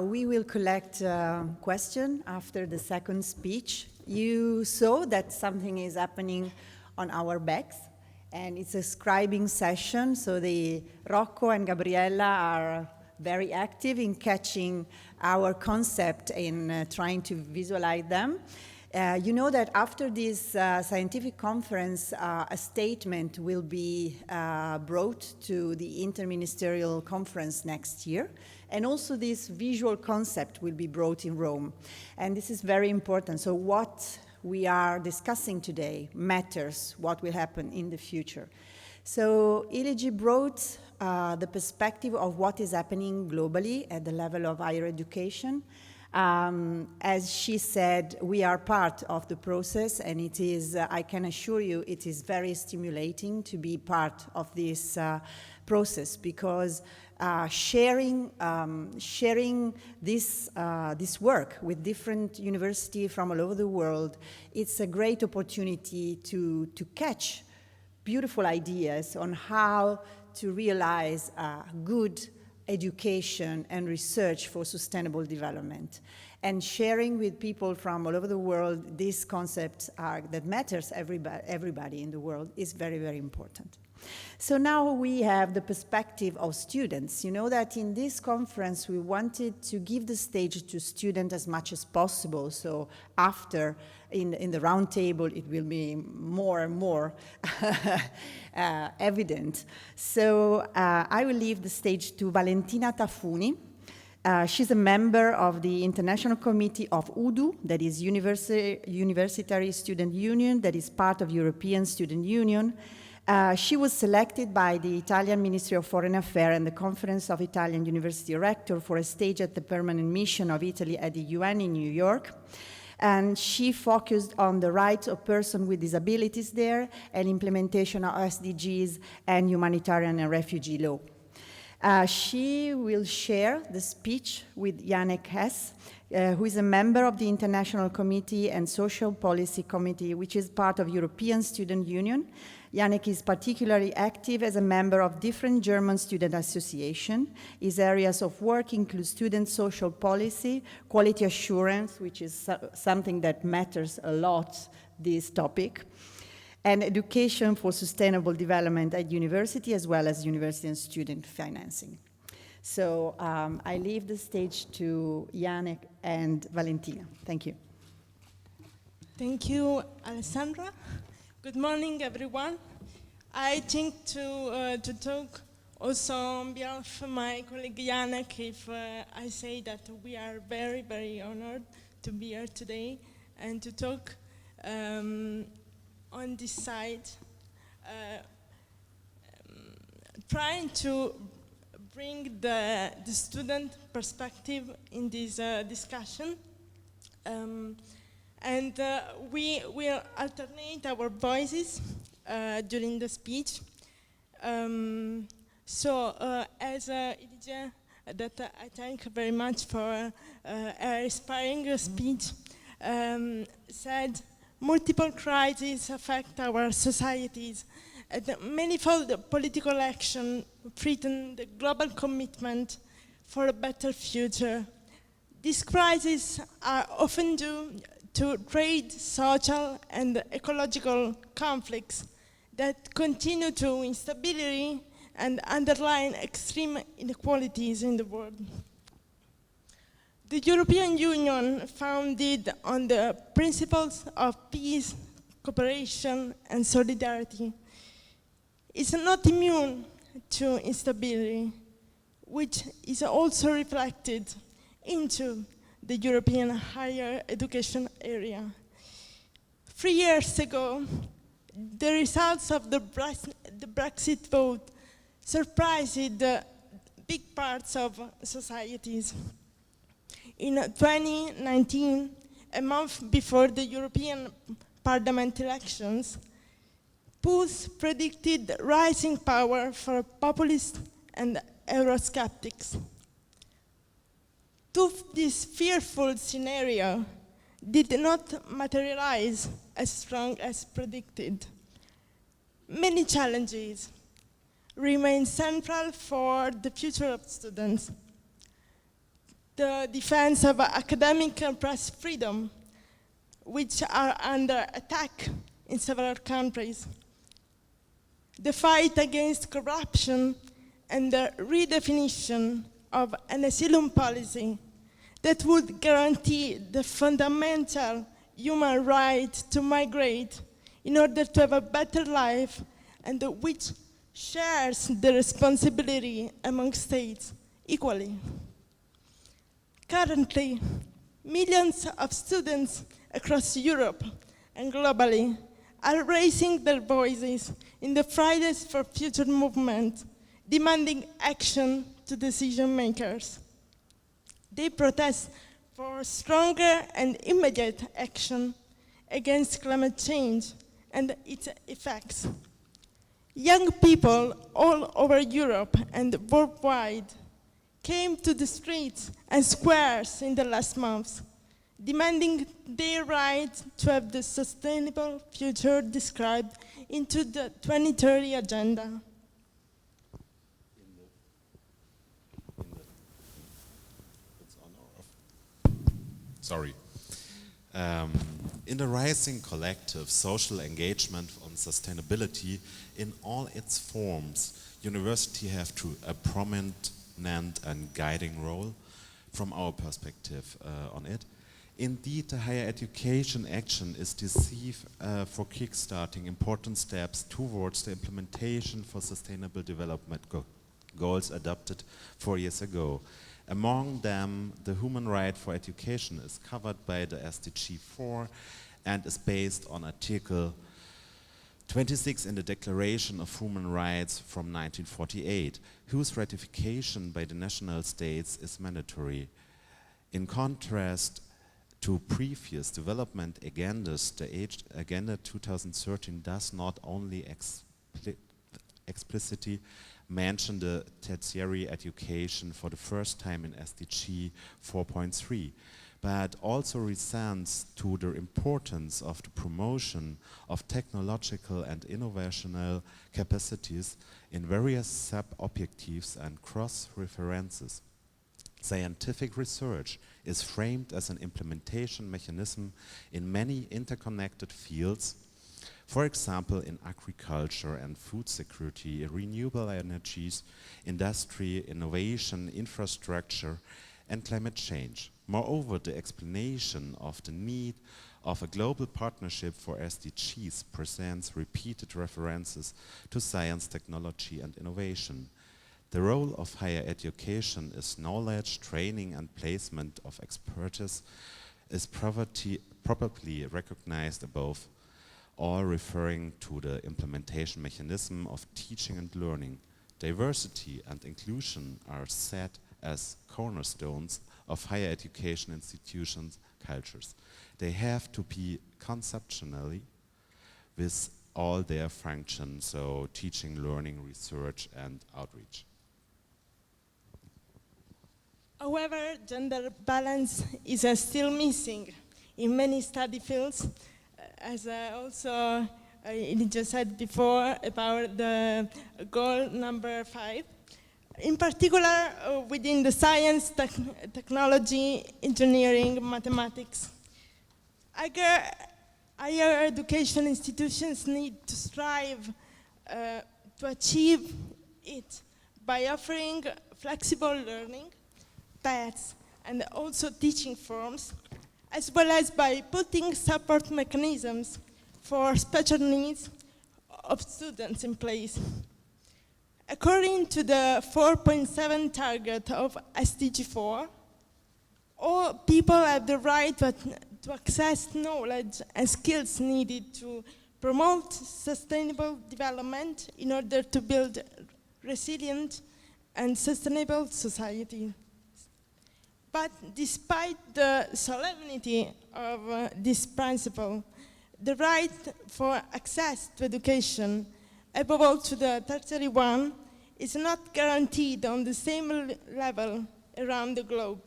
We will collect questions after the second speech. You saw that something is happening on our backs, and it's a scribing session, so the Rocco and Gabriella are very active in catching our concept in trying to visualize them. You know that after this scientific conference, a statement will be brought to the interministerial conference next year, and also this visual concept will be brought in Rome. And this is very important. So what we are discussing today matters what will happen in the future. So Iligi brought the perspective of what is happening globally at the level of higher education. As she said, we are part of the process, and it is, I can assure you, it is very stimulating to be part of this process, because sharing this work with different universities from all over the world, it's a great opportunity to catch beautiful ideas on how to realize good education and research for sustainable development. And sharing with people from all over the world these concepts that matters everybody in the world is very, very important. So now we have the perspective of students. You know that in this conference we wanted to give the stage to students as much as possible, so after in the round table it will be more and more evident. So I will leave the stage to Valentina Tafuni. She's a member of the International Committee of UDU, that is Universitary Student Union, that is part of European Student Union. She was selected by the Italian Ministry of Foreign Affairs and the Conference of Italian University Rectors for a stage at the Permanent Mission of Italy at the UN in New York. And she focused on the rights of persons with disabilities there and implementation of SDGs and humanitarian and refugee law. She will share the speech with Janek, who is a member of the International Committee and Social Policy Committee, which is part of European Student Union. Janek is particularly active as a member of different German student associations. His areas of work include student social policy, quality assurance, which is something that matters a lot, this topic, and education for sustainable development at university, as well as university and student financing. So I leave the stage to Janek and Valentina. Thank you. Thank you, Alessandra. Good morning, everyone. I think to talk also on behalf of my colleague Janek, if I say that we are very, very honored to be here today and to talk on this side, trying to bring the student perspective in this discussion. And we will alternate our voices during the speech. As Ilije, that I thank very much for her inspiring speech, said, multiple crises affect our societies, and manifold political action threaten the global commitment for a better future. These crises are often due to trade, social, and ecological conflicts that continue to instability and underline extreme inequalities in the world. The European Union, founded on the principles of peace, cooperation, and solidarity, is not immune to instability, which is also reflected into the European higher education area. 3 years ago, the results of the Brexit vote surprised big parts of societies. In 2019, a month before the European Parliament elections, polls predicted rising power for populists and Eurosceptics. Though this fearful scenario did not materialize as strong as predicted, many challenges remain central for the future of students. the defense of academic and press freedom, which are under attack in several countries, the fight against corruption, and the redefinition of an asylum policy that would guarantee the fundamental human right to migrate in order to have a better life, and which shares the responsibility among states equally. Currently, millions of students across Europe and globally are raising their voices in the Fridays for Future movement, demanding action to decision makers. They protest for stronger and immediate action against climate change and its effects. Young people all over Europe and worldwide came to the streets and squares in the last months, demanding their right to have the sustainable future described into the 2030 agenda. Sorry. In the rising collective social engagement on sustainability in all its forms, university have a prominent and guiding role from our perspective on it. Indeed, the higher education action is decisive for kickstarting important steps towards the implementation for sustainable development goals adopted 4 years ago. Among them, the human right for education is covered by the SDG 4 and is based on Article 26 in the Declaration of Human Rights from 1948, whose ratification by the national states is mandatory. In contrast to previous development agendas, the Agenda 2013 does not only explicitly mention the tertiary education for the first time in SDG 4.3, but also resents to the importance of the promotion of technological and innovational capacities in various sub-objectives and cross-references. Scientific research is framed as an implementation mechanism in many interconnected fields, for example, in agriculture and food security, renewable energies, industry, innovation, infrastructure, and climate change. Moreover, the explanation of the need of a global partnership for SDGs presents repeated references to science, technology, and innovation. The role of higher education is knowledge, training, and placement of expertise is probably recognized above all, referring to the implementation mechanism of teaching and learning. Diversity and inclusion are set as cornerstones of higher education institutions' cultures. They have to be conceptually with all their functions, so teaching, learning, research, and outreach. However, gender balance is still missing in many study fields, as also Elijah said before about the goal number 5. In particular, within the science, technology, engineering, mathematics. Higher education institutions need to strive to achieve it by offering flexible learning paths and also teaching forms, as well as by putting support mechanisms for special needs of students in place. According to the 4.7 target of SDG 4, all people have the right to access knowledge and skills needed to promote sustainable development in order to build resilient and sustainable society. But despite the solemnity of this principle, the right for access to education, above all to the tertiary one, is not guaranteed on the same level around the globe.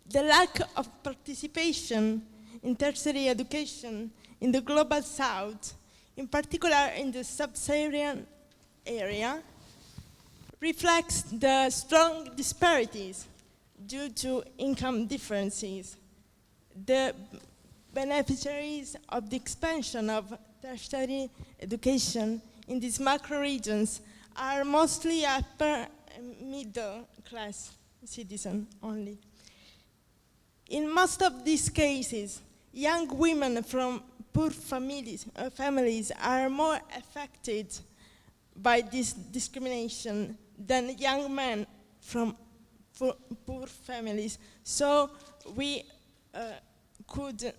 The lack of participation in tertiary education in the global south, in particular in the sub-Saharan area, reflects the strong disparities due to income differences. The beneficiaries of the expansion of tertiary education in these macro regions are mostly upper and middle class citizens only. In most of these cases, young women from poor families are more affected by this discrimination than young men from poor families. So we could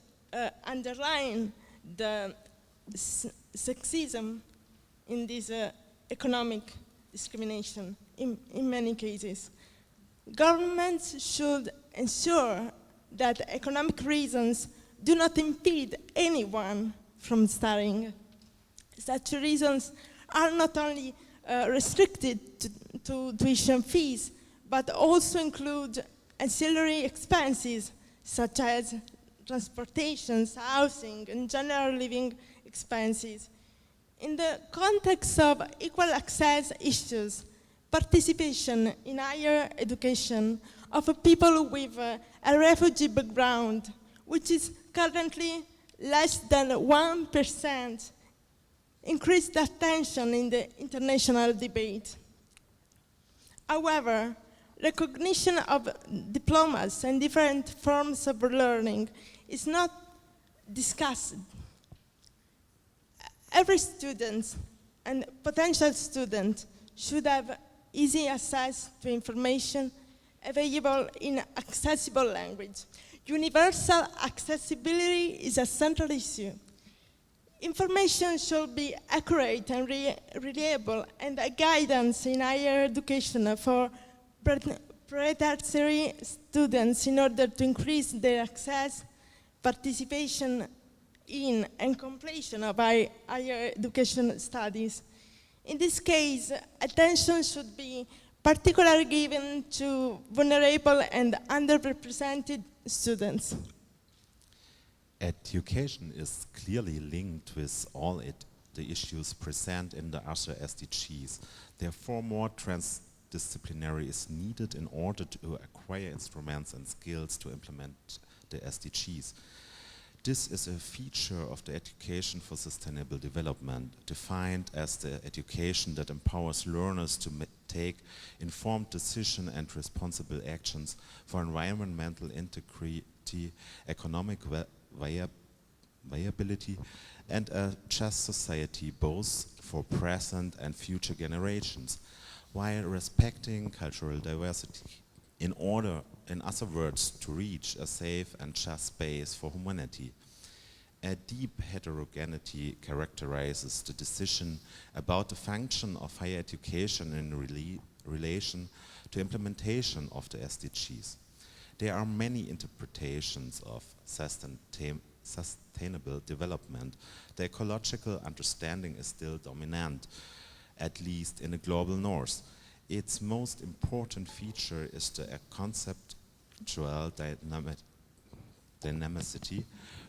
underline the sexism in this economic discrimination in many cases. Governments should ensure that economic reasons do not impede anyone from studying. Such reasons are not only restricted to tuition fees, but also include ancillary expenses such as transportation, housing, and general living expenses. In the context of equal access issues, participation in higher education of people with a refugee background, which is currently less than 1%, increased attention in the international debate. However, recognition of diplomas and different forms of learning is not discussed. Every student and potential student should have easy access to information available in accessible language. Universal accessibility is a central issue. Information should be accurate and reliable, and a guidance in higher education for pre-tertiary students in order to increase their access, participation in, and completion of higher education studies. In this case, attention should be particularly given to vulnerable and underrepresented students. Education is clearly linked with all the issues present in the other SDGs. Therefore, more transdisciplinary is needed in order to acquire instruments and skills to implement the SDGs. This is a feature of the education for sustainable development, defined as the education that empowers learners to take informed decisions and responsible actions for environmental integrity, economic viability, and a just society, both for present and future generations, while respecting cultural diversity, in order, in other words, to reach a safe and just space for humanity. A deep heterogeneity characterizes the decision about the function of higher education in relation to implementation of the SDGs. There are many interpretations of sustainable development. The ecological understanding is still dominant, at least in the global north. Its most important feature is the conceptual dynamicity,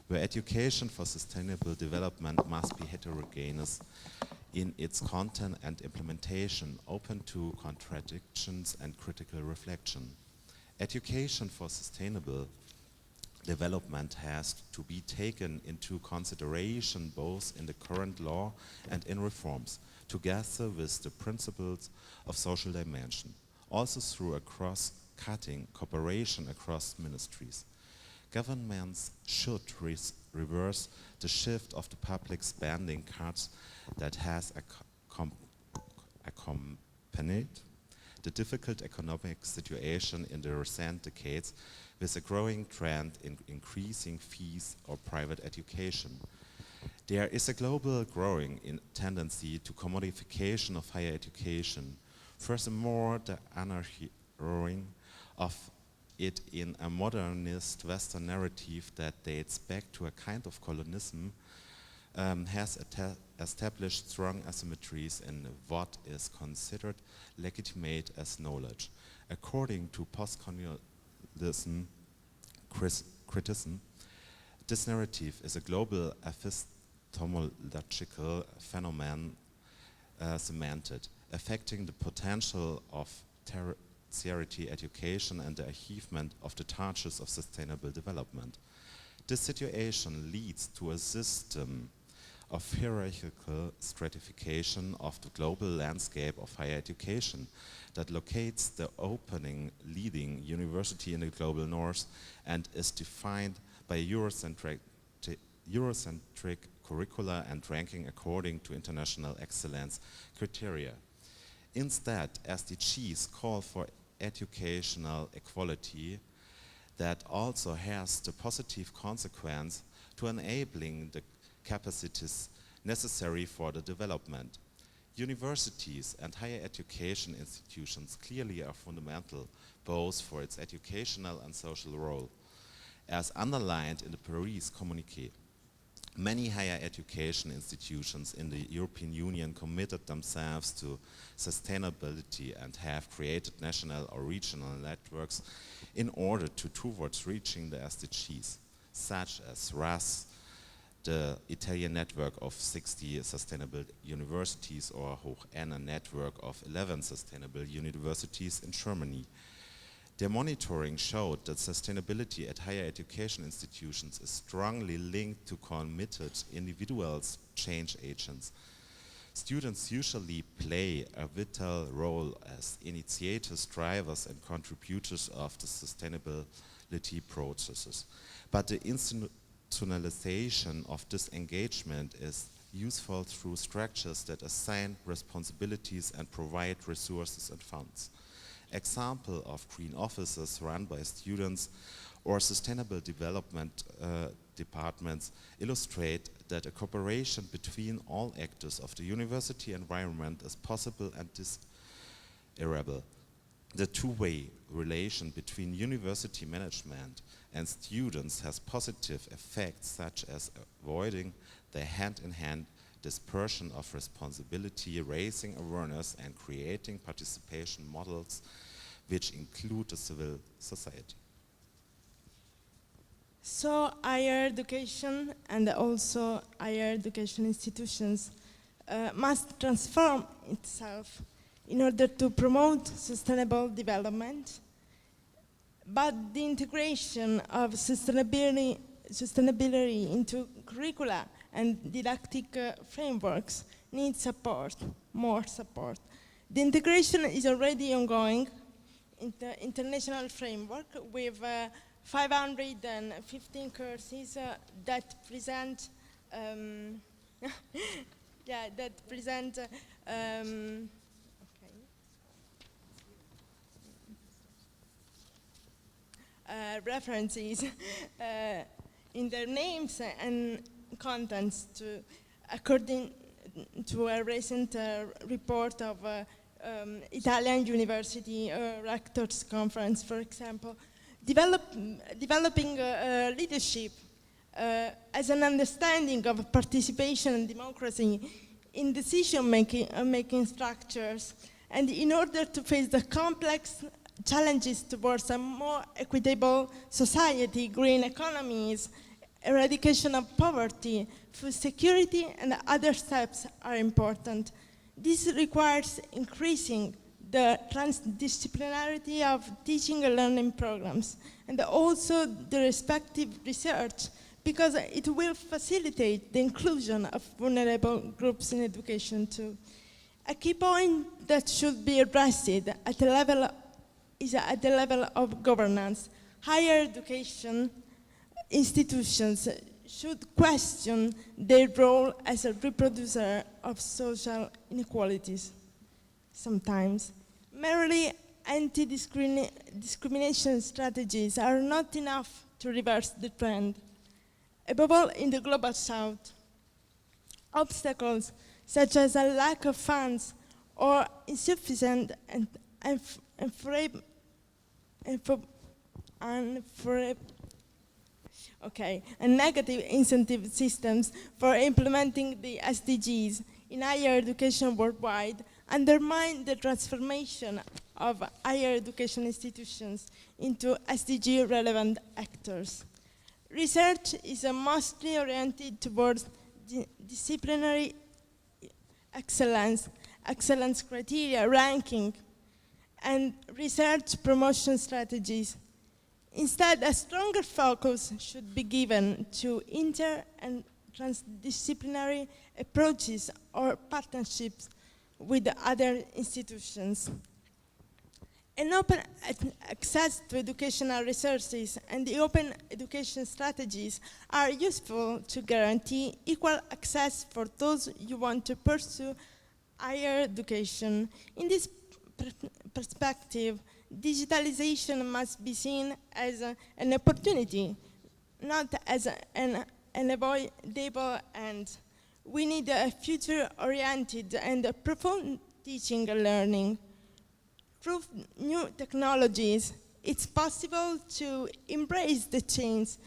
where education for sustainable development must be heterogeneous in its content and implementation, open to contradictions and critical reflection. Education for sustainable development has to be taken into consideration both in the current law and in reforms, together with the principles of social dimension, also through a cross-cutting cooperation across ministries. Governments should reverse the shift of the public spending cuts that has accompanied the difficult economic situation in the recent decades, with a growing trend in increasing fees of private education. There is a global growing tendency to commodification of higher education. Furthermore, the unearthing of it in a modernist Western narrative that dates back to a kind of colonialism has established strong asymmetries in what is considered legitimate as knowledge. According to postcolonialism criticism, this narrative is a global epistemological phenomenon cemented, affecting the potential of tertiary education and the achievement of the targets of sustainable development. This situation leads to a system of hierarchical stratification of the global landscape of higher education that locates the opening leading university in the global north and is defined by Eurocentric curricula and ranking according to international excellence criteria. Instead, SDGs call for educational equality that also has the positive consequence to enabling the capacities necessary for the development. Universities and higher education institutions clearly are fundamental both for its educational and social role. As underlined in the Paris Communiqué, many higher education institutions in the European Union committed themselves to sustainability and have created national or regional networks in order towards reaching the SDGs, such as RAS, the Italian network of 60 sustainable universities, or Hoch N, a network of 11 sustainable universities in Germany. Their monitoring showed that sustainability at higher education institutions is strongly linked to committed individuals, change agents. Students usually play a vital role as initiators, drivers, and contributors of the sustainability processes. But the institutionalization of this engagement is useful through structures that assign responsibilities and provide resources and funds. Example of green offices run by students or sustainable development departments illustrate that a cooperation between all actors of the university environment is possible and desirable. The two-way relation between university management and students has positive effects such as avoiding the hand-in-hand dispersion of responsibility, raising awareness, and creating participation models which include the civil society. So higher education and also higher education institutions must transform itself in order to promote sustainable development, but the integration of sustainability into curricula and didactic frameworks needs support, more support. The integration is already ongoing in the international framework with 515 courses that present references in their names and contents according to a recent report of Italian University Rectors Conference, for example. Developing leadership as an understanding of participation and democracy in decision-making structures, and in order to face the complex challenges towards a more equitable society, green economies, eradication of poverty, food security, and other steps are important. This requires increasing the transdisciplinarity of teaching and learning programs, and also the respective research, because it will facilitate the inclusion of vulnerable groups in education too. A key point that should be addressed at the level of governance. Higher education institutions should question their role as a reproducer of social inequalities. Sometimes, merely anti-discrimination strategies are not enough to reverse the trend. Above all, in the Global South, obstacles such as a lack of funds or insufficient and negative incentive systems for implementing the SDGs in higher education worldwide undermine the transformation of higher education institutions into SDG-relevant actors. Research is mostly oriented towards disciplinary excellence criteria, ranking, and research promotion strategies. Instead, a stronger focus should be given to inter- and transdisciplinary approaches or partnerships with other institutions. An open access to educational resources and the open education strategies are useful to guarantee equal access for those who want to pursue higher education. In this perspective, digitalization must be seen as an opportunity, not as an unavoidable end. We need a future-oriented and profound teaching and learning. Through new technologies, it's possible to embrace the change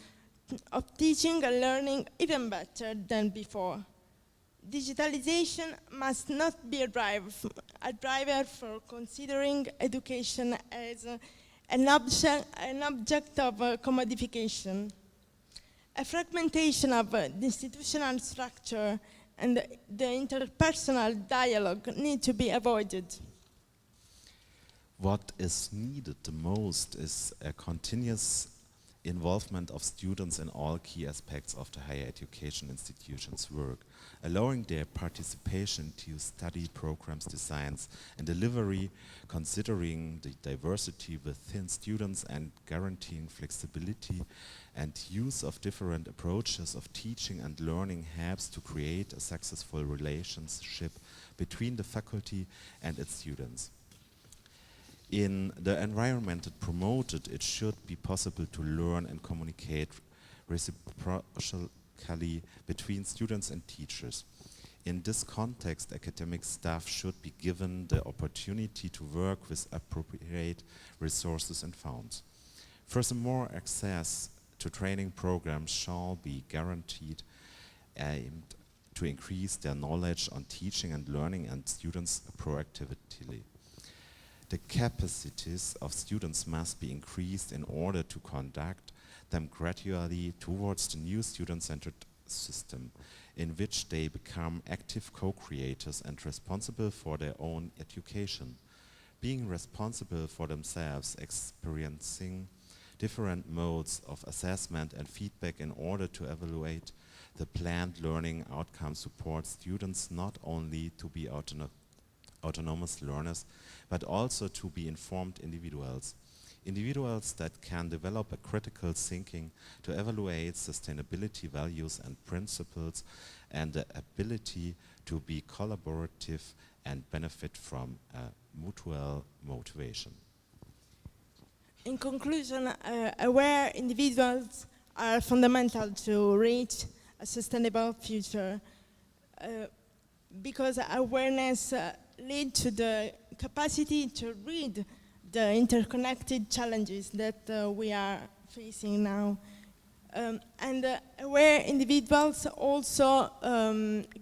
of teaching and learning even better than before. Digitalization must not be a driver for considering education as an object of commodification. A fragmentation of the institutional structure and the interpersonal dialogue need to be avoided. What is needed the most is a continuous involvement of students in all key aspects of the higher education institution's work, allowing their participation to study programs, designs, and delivery, considering the diversity within students and guaranteeing flexibility and use of different approaches of teaching and learning helps to create a successful relationship between the faculty and its students. In the environment it promoted, it should be possible to learn and communicate reciprocally between students and teachers. In this context, academic staff should be given the opportunity to work with appropriate resources and funds. Furthermore, access to training programs shall be guaranteed aimed to increase their knowledge on teaching and learning and students' proactivity. The capacities of students must be increased in order to conduct them gradually towards the new student-centered system, in which they become active co-creators and responsible for their own education. Being responsible for themselves, experiencing different modes of assessment and feedback in order to evaluate the planned learning outcome supports students not only to be autonomous learners, but also to be informed individuals. Individuals that can develop a critical thinking to evaluate sustainability values and principles and the ability to be collaborative and benefit from mutual motivation. In conclusion, aware individuals are fundamental to reach a sustainable future because awareness leads to the capacity to read the interconnected challenges that we are facing now. And aware individuals also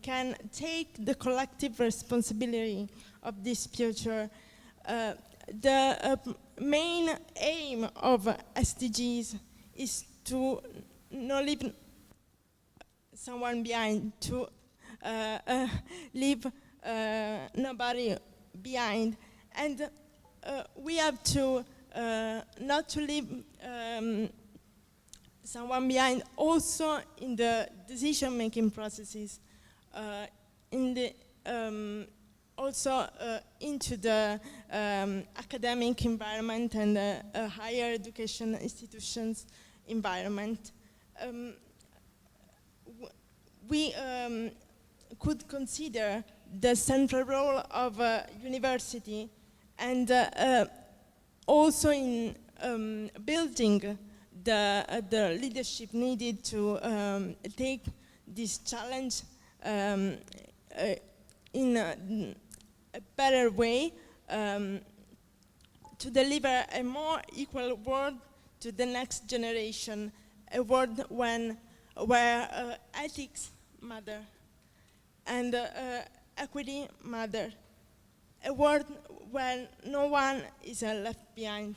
can take the collective responsibility of this future. The main aim of SDGs is to not leave someone behind, to leave nobody behind. And we have to not to leave someone behind also in the decision-making processes, in the also into the academic environment and higher education institutions environment. We could consider the central role of university and also in building the leadership needed to take this challenge in a better way to deliver a more equal world to the next generation, a world where ethics matter and equity matter, a world where no one is left behind.